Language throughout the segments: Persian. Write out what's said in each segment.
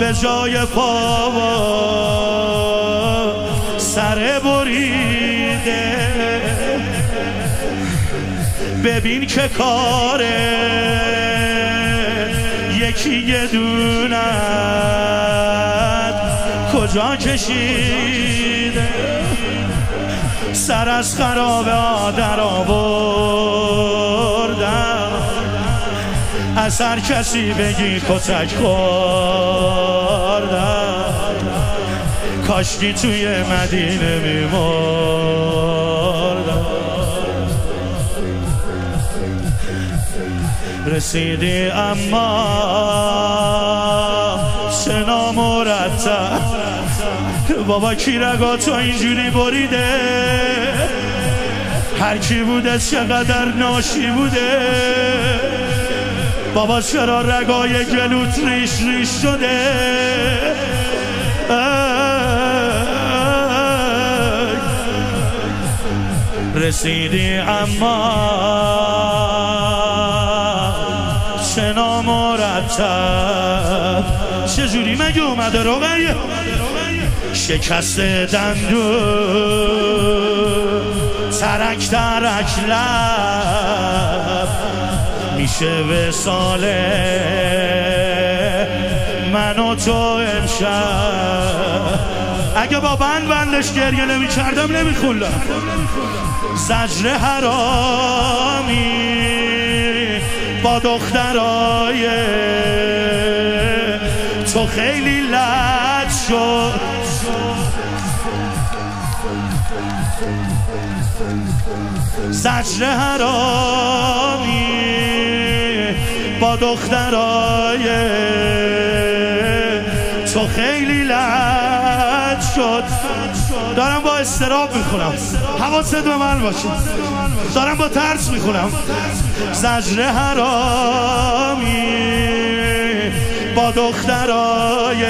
به جای پا سر بریده. ببین که کاره یکی یه دونت کجا کشیده. سر از خراب در آوردم، از هر کسی بگی کتک خوردم. کاشکی توی مدینه میمردم. رسیدی اما چه نامرتب. بابا کی رگاتو اینجوری بریده؟ هر کی بوده چقدر ناشی بوده. بابا چرا رگای گلوت ریش ریش شده؟ رسیدی اما چه نامرتب. چجوری مگه اومده رقیه؟ شکست دندون، ترک ترک لب، میشه وصال من و تو امشب. اگه با بندش گریه نمی کردم نمی خوندم. زجر حرامی با دخترای تو خیلی لد شد. زجر حرامی با دخترای تو خیلی لد شد. دارم با استراب میخونم، حواست به من باشه. دارم با ترس میخونم. زجر حرامی با دخترای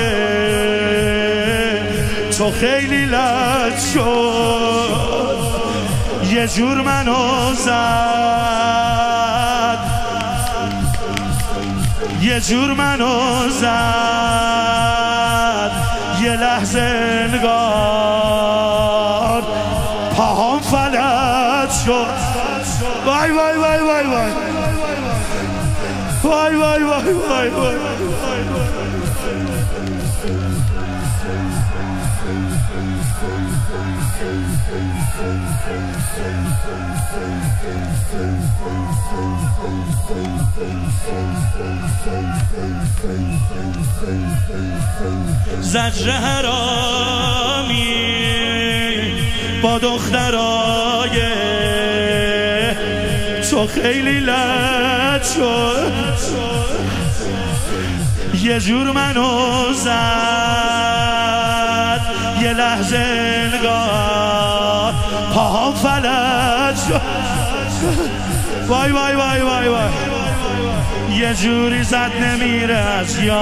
تو خیلی لد شد. یه جور منو زد، یه جور منو زد. یه لحظه انگار پاهم فلج شد. وای وای وای وای وای وای وای وای وای وای. زجر حرامی با دخترای تو خیلی لد شد. یه جور منو زد، یه لحظه انگار پاهم فلج شد. وای وای وای وای وای. یه جوری زد نمیره از یادم.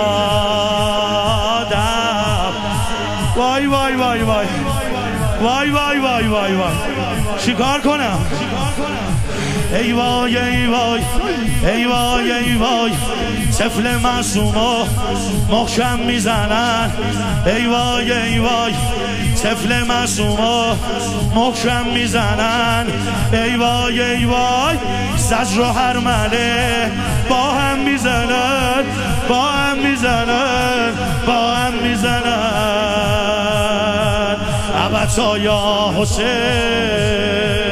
وای وای وای وای وای وای وای وای وای. چیکار کنم؟ ای وای ای وای ای وای ای وای. طفل معصومو محکم میزنن. ای وای ای وای. طفل معصومو محکم میزنن. ای وای ای وای. زجر و هرمله با هم میزنن، با هم میزنن، با هم میزنن. ابدا یا حسین.